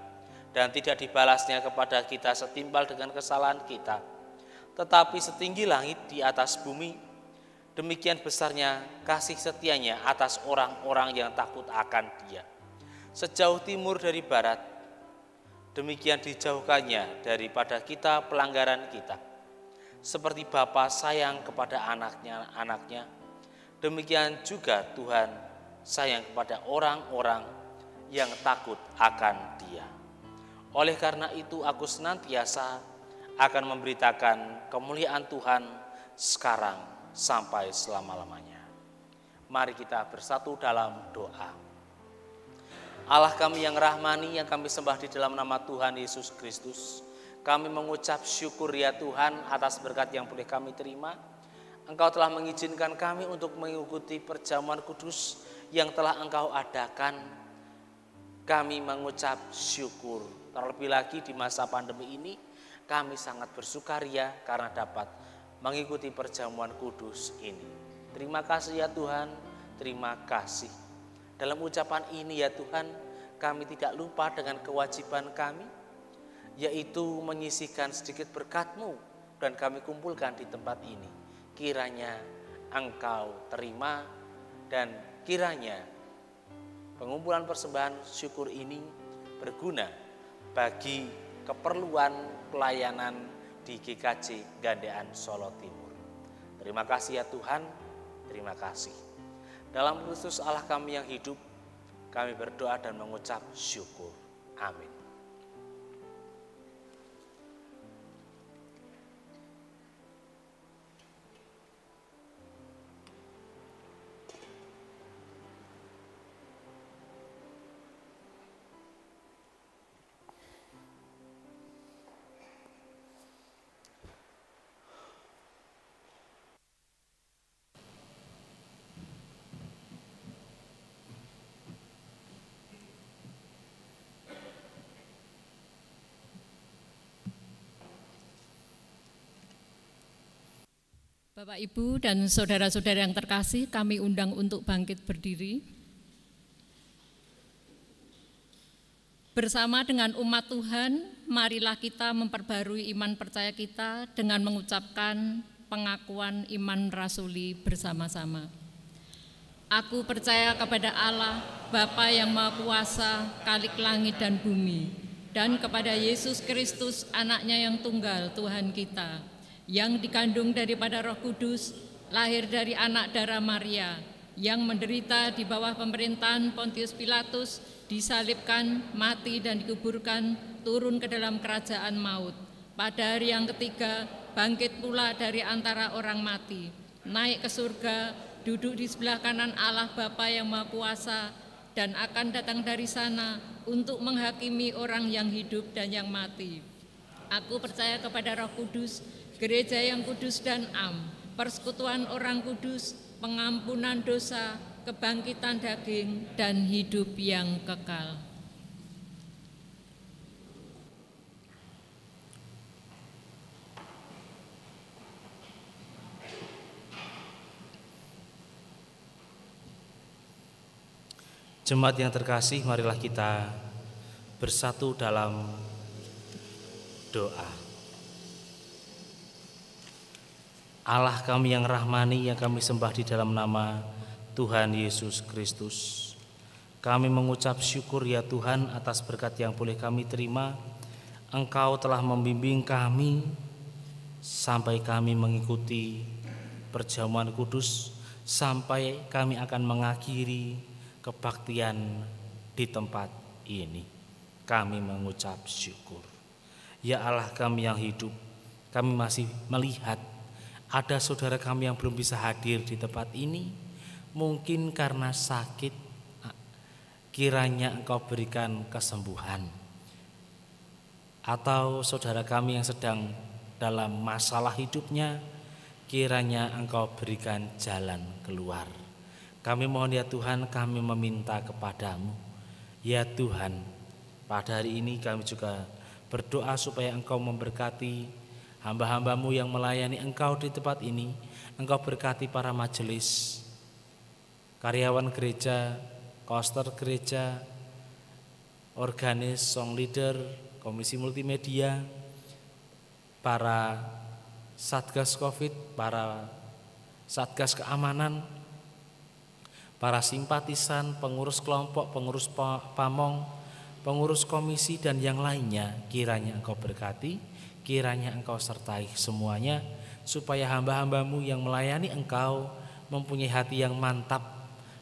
dan tidak dibalasnya kepada kita setimpal dengan kesalahan kita, tetapi setinggi langit di atas bumi, demikian besarnya kasih setianya atas orang-orang yang takut akan Dia. Sejauh timur dari barat, demikian dijauhkannya daripada kita pelanggaran kita. Seperti Bapa sayang kepada anaknya, demikian juga Tuhan sayang kepada orang-orang yang takut akan Dia. Oleh karena itu aku senantiasa akan memberitakan kemuliaan Tuhan sekarang sampai selama-lamanya. Mari kita bersatu dalam doa. Allah kami yang rahmani, yang kami sembah di dalam nama Tuhan Yesus Kristus, kami mengucap syukur ya Tuhan atas berkat yang boleh kami terima. Engkau telah mengizinkan kami untuk mengikuti perjamuan kudus yang telah Engkau adakan. Kami mengucap syukur. Terlebih lagi di masa pandemi ini, kami sangat bersukaria karena dapat mengikuti perjamuan kudus ini. Terima kasih ya Tuhan, terima kasih. Dalam ucapan ini ya Tuhan, kami tidak lupa dengan kewajiban kami, yaitu menyisihkan sedikit berkat-Mu dan kami kumpulkan di tempat ini. Kiranya Engkau terima dan kiranya pengumpulan persembahan syukur ini berguna bagi keperluan pelayanan di GKJ Gandean Solo Timur. Terima kasih ya Tuhan, terima kasih. Dalam Kristus Allah kami yang hidup, kami berdoa dan mengucap syukur. Amin. Bapak, Ibu, dan saudara-saudara yang terkasih, kami undang untuk bangkit berdiri. Bersama dengan umat Tuhan, marilah kita memperbarui iman percaya kita dengan mengucapkan pengakuan iman rasuli bersama-sama. Aku percaya kepada Allah, Bapa yang Maha Kuasa, Khalik langit dan bumi, dan kepada Yesus Kristus, Anaknya yang tunggal, Tuhan kita, yang dikandung daripada Roh Kudus, lahir dari anak darah Maria, yang menderita di bawah pemerintahan Pontius Pilatus, disalibkan, mati dan dikuburkan, turun ke dalam kerajaan maut. Pada hari yang ketiga, bangkit pula dari antara orang mati, naik ke surga, duduk di sebelah kanan Allah Bapa yang Maha Kuasa, dan akan datang dari sana untuk menghakimi orang yang hidup dan yang mati. Aku percaya kepada Roh Kudus, Gereja yang kudus dan am, persekutuan orang kudus, pengampunan dosa, kebangkitan daging, dan hidup yang kekal. Jemaat yang terkasih, marilah kita bersatu dalam doa. Allah kami yang rahmani, yang kami sembah di dalam nama Tuhan Yesus Kristus, kami mengucap syukur ya Tuhan atas berkat yang boleh kami terima. Engkau telah membimbing kami sampai kami mengikuti perjamuan kudus, sampai kami akan mengakhiri kebaktian di tempat ini. Kami mengucap syukur. Ya Allah kami yang hidup, kami masih melihat ada saudara kami yang belum bisa hadir di tempat ini, mungkin karena sakit. Kiranya Engkau berikan kesembuhan. Atau saudara kami yang sedang dalam masalah hidupnya, kiranya Engkau berikan jalan keluar. Kami mohon ya Tuhan, kami meminta kepadamu. Ya Tuhan, pada hari ini kami juga berdoa supaya Engkau memberkati hamba-hambamu yang melayani Engkau di tempat ini. Engkau berkati para majelis, karyawan gereja, koster gereja, organis, song leader, komisi multimedia, para satgas COVID, para satgas keamanan, para simpatisan, pengurus kelompok, pengurus pamong, pengurus komisi dan yang lainnya. Kiranya Engkau berkati, kiranya Engkau sertai semuanya, supaya hamba-hambamu yang melayani Engkau mempunyai hati yang mantap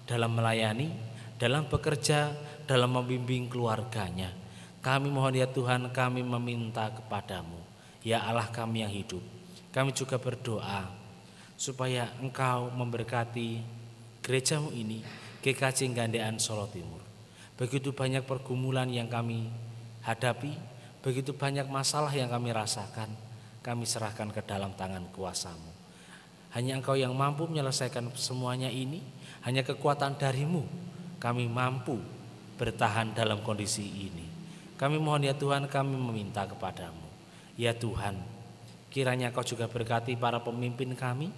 dalam melayani, dalam bekerja, dalam membimbing keluarganya. Kami mohon ya Tuhan, kami meminta kepadamu, ya Allah kami yang hidup. Kami juga berdoa supaya Engkau memberkati gerejamu ini, GKJ Gandean Solo Timur. Begitu banyak pergumulan yang kami hadapi, begitu banyak masalah yang kami rasakan, kami serahkan ke dalam tangan kuasa-Mu. Hanya Engkau yang mampu menyelesaikan semuanya ini, hanya kekuatan dari-Mu kami mampu bertahan dalam kondisi ini. Kami mohon ya Tuhan, kami meminta kepadamu. Ya Tuhan, Kiranya Kau juga berkati para pemimpin kami,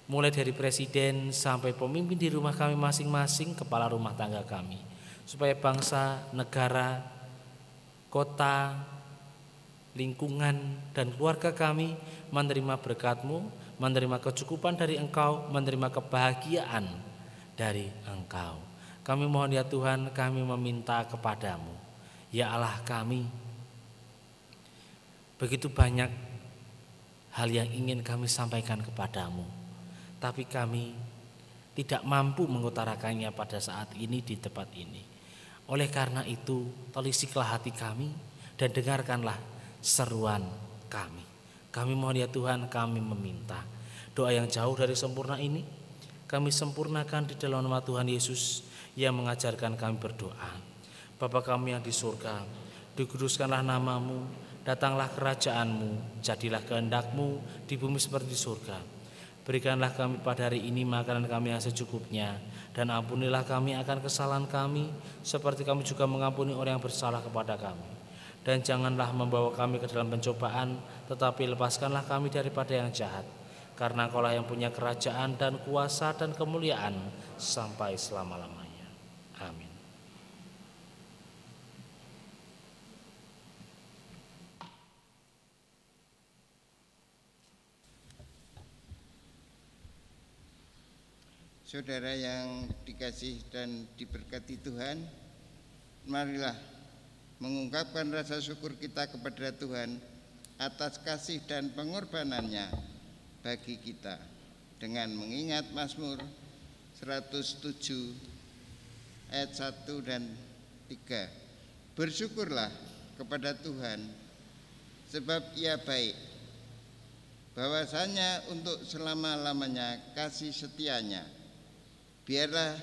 mulai dari presiden sampai pemimpin di rumah kami masing-masing, kepala rumah tangga kami, supaya bangsa, negara, kota, lingkungan, dan keluarga kami menerima berkat-Mu, menerima kecukupan dari Engkau, menerima kebahagiaan dari Engkau. Kami mohon ya Tuhan, kami meminta kepadamu, ya Allah kami, begitu banyak hal yang ingin kami sampaikan kepadamu, tapi kami tidak mampu mengutarakannya pada saat ini di tempat ini. Oleh karena itu, telisiklah hati kami dan dengarkanlah seruan kami. Kami mohon ya Tuhan, kami meminta doa yang jauh dari sempurna ini kami sempurnakan di dalam nama Tuhan Yesus yang mengajarkan kami berdoa. Bapa kami yang di surga, dikuduskanlah namamu, datanglah kerajaan-Mu, jadilah kehendak-Mu di bumi seperti di surga. Berikanlah kami pada hari ini makanan kami yang secukupnya, dan ampunilah kami akan kesalahan kami, seperti kami juga mengampuni orang yang bersalah kepada kami. Dan janganlah membawa kami ke dalam pencobaan, tetapi lepaskanlah kami daripada yang jahat. Karena Kaulah yang punya kerajaan dan kuasa dan kemuliaan sampai selama-lamanya. Amin. Saudara yang dikasihi dan diberkati Tuhan, marilah mengungkapkan rasa syukur kita kepada Tuhan atas kasih dan pengorbanannya bagi kita dengan mengingat Mazmur 107 ayat 1 dan 3. Bersyukurlah kepada Tuhan sebab Ia baik, bahwasanya untuk selama-lamanya kasih setianya. Biarlah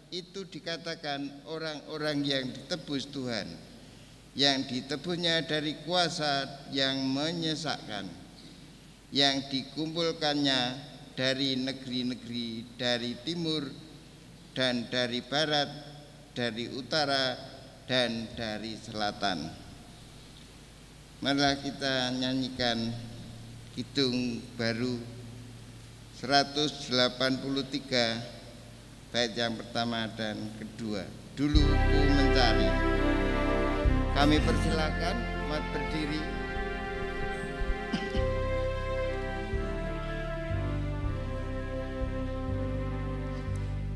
itu dikatakan orang-orang yang ditebus Tuhan, yang ditebusnya dari kuasa yang menyesakkan, yang dikumpulkannya dari negeri-negeri, dari timur dan dari barat, dari utara dan dari selatan. Marilah kita nyanyikan kidung baru 183 bait yang pertama dan kedua. Dulu ku mencari. Kami persilakan umat berdiri.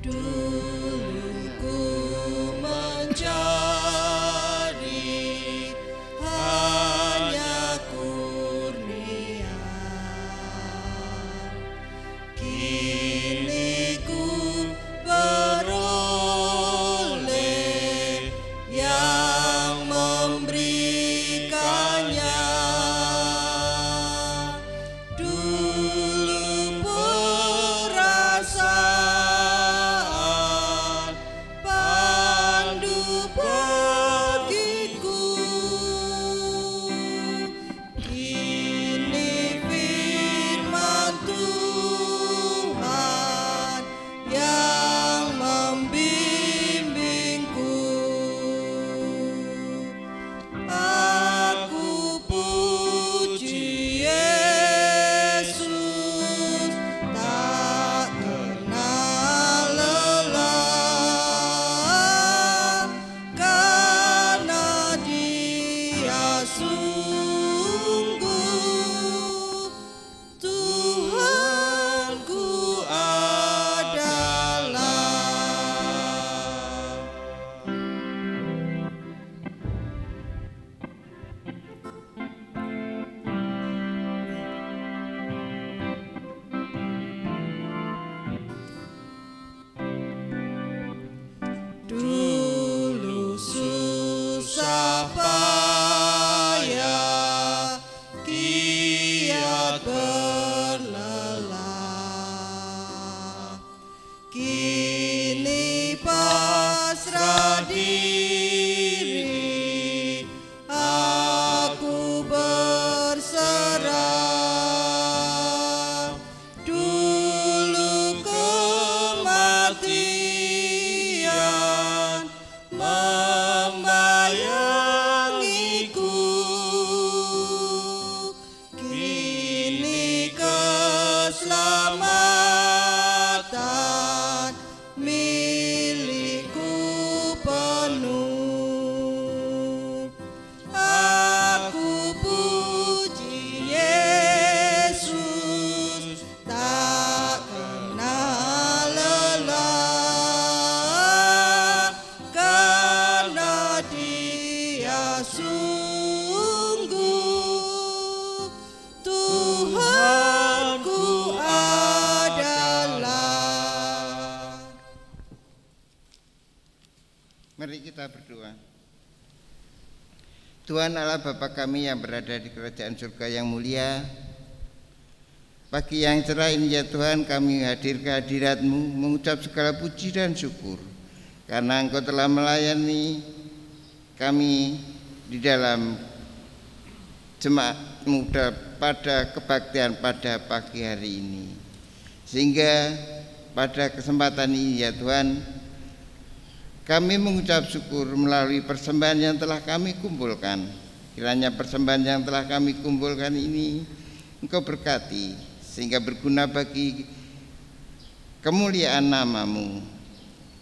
Dulu ku mencari hanya kurnia, kini ku beroleh yang memberikannya. Dulu perasaan pandu bagiku, kini firman Tuhan yang membimbingku. Aku puji Yesus, tak kenal lelah, karena Dia sungguh Tuhanku adalah. Dulu susah payah, kiat berlelah, kini pasrah diri, aku berserah. Dulu kematian membayangiku, Tuhanku adalah. Mari kita berdoa. Tuhan Allah Bapa kami yang berada di kerajaan surga yang mulia, pagi yang cerah ini ya Tuhan, kami hadir ke hadirat-Mu mengucap segala puji dan syukur karena Engkau telah melayani kami di dalam jemaat muda pada kebaktian pada pagi hari ini. Sehingga pada kesempatan ini ya Tuhan, kami mengucap syukur melalui persembahan yang telah kami kumpulkan. Kiranya persembahan yang telah kami kumpulkan ini Engkau berkati, sehingga berguna bagi kemuliaan nama-Mu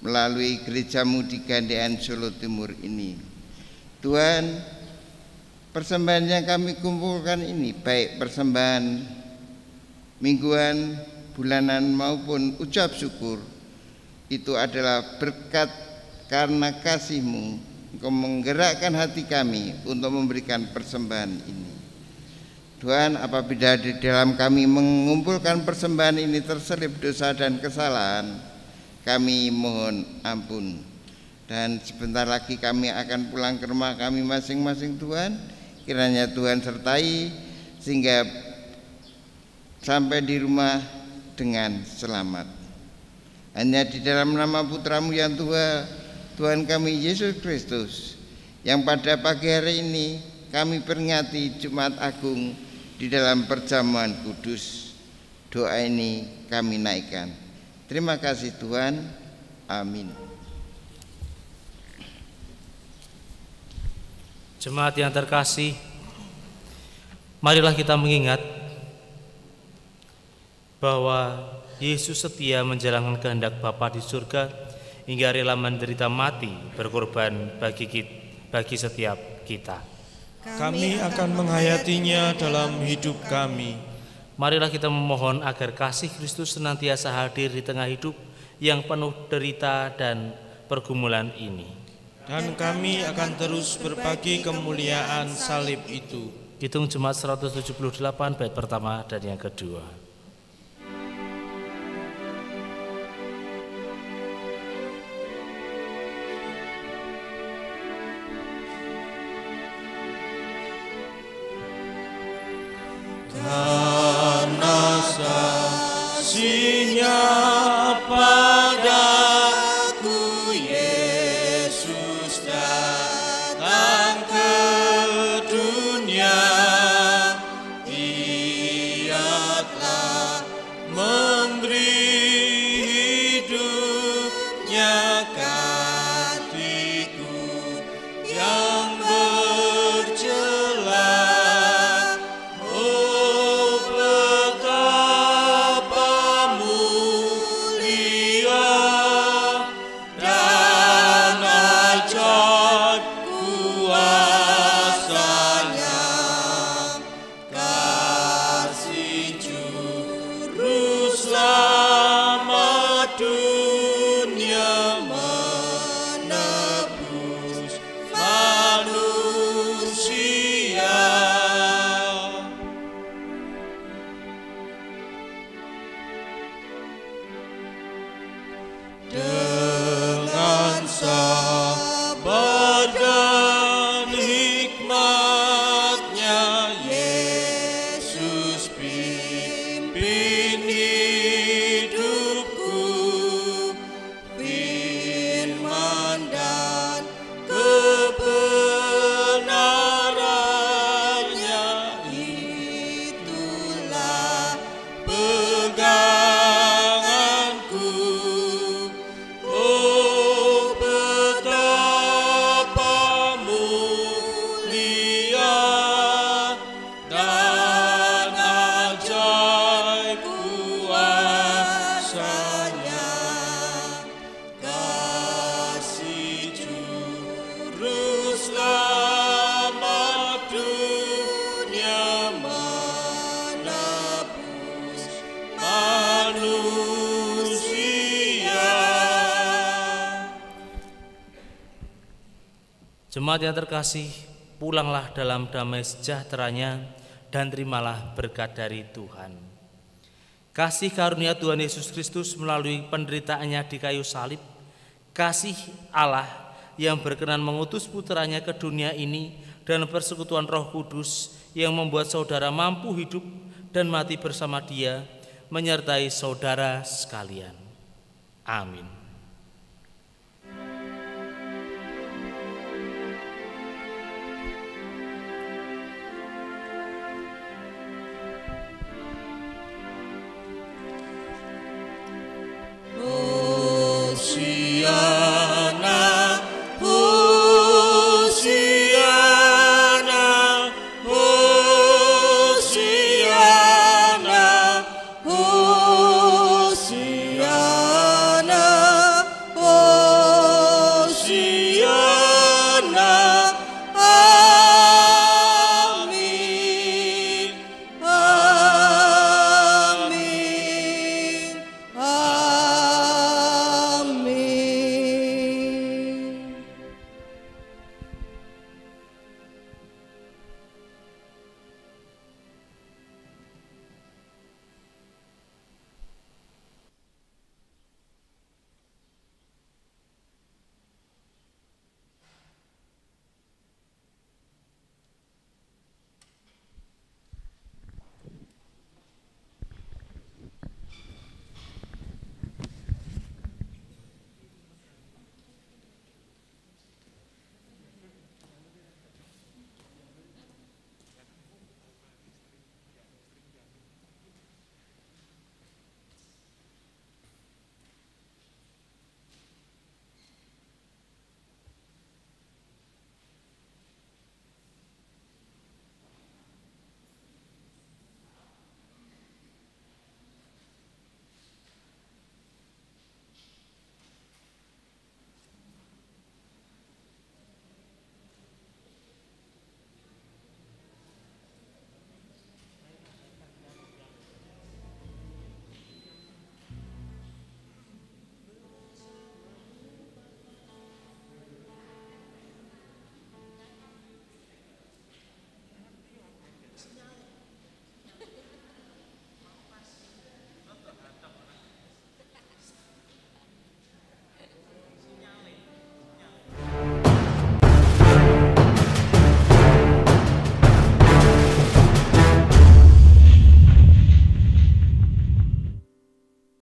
melalui gereja-Mu di Gandean Solo Timur ini. Tuhan, persembahan yang kami kumpulkan ini, baik persembahan mingguan, bulanan maupun ucap syukur, itu adalah berkat karena kasih-Mu. Engkau menggerakkan hati kami untuk memberikan persembahan ini. Tuhan, apabila di dalam kami mengumpulkan persembahan ini terselip dosa dan kesalahan, kami mohon ampun. Dan sebentar lagi kami akan pulang ke rumah kami masing-masing Tuhan. Kiranya Tuhan sertai sehingga sampai di rumah dengan selamat. Hanya di dalam nama Putra-Mu yang Tuhan kami Yesus Kristus, yang pada pagi hari ini kami peringati Jumat Agung di dalam perjamuan kudus. Doa ini kami naikkan. Terima kasih Tuhan. Amin. Jemaat yang terkasih, marilah kita mengingat bahwa Yesus setia menjalankan kehendak Bapa di surga hingga rela menderita mati berkorban bagi setiap kita. Kami akan menghayatinya dalam hidup kami. Marilah kita memohon agar kasih Kristus senantiasa hadir di tengah hidup yang penuh derita dan pergumulan ini. Dan kami akan terus berbagi kemuliaan salib itu. Hitung Jemaat 178 bait pertama dan yang kedua. Karena kasih-Nya padaku, Yesus datang ke dunia. Ia telah memberi hidupnya gantiku yang bercela. Dengan sabar dan hikmat-Nya, Yesus pimpin hidupku. Firman dan kebenaran-Nya, itulah peganganku. Oh, betapa mulia dan ajaib kuasa-Nya. Kasih Juru Selamat dunia menebus manusia. Jemaat yang terkasih, pulanglah dalam damai sejahtera-Nya dan terimalah berkat dari Tuhan. Kasih karunia Tuhan Yesus Kristus melalui penderitaannya di kayu salib, kasih Allah yang berkenan mengutus putranya ke dunia ini, dan persekutuan Roh Kudus yang membuat saudara mampu hidup dan mati bersama Dia, menyertai saudara sekalian. Amin.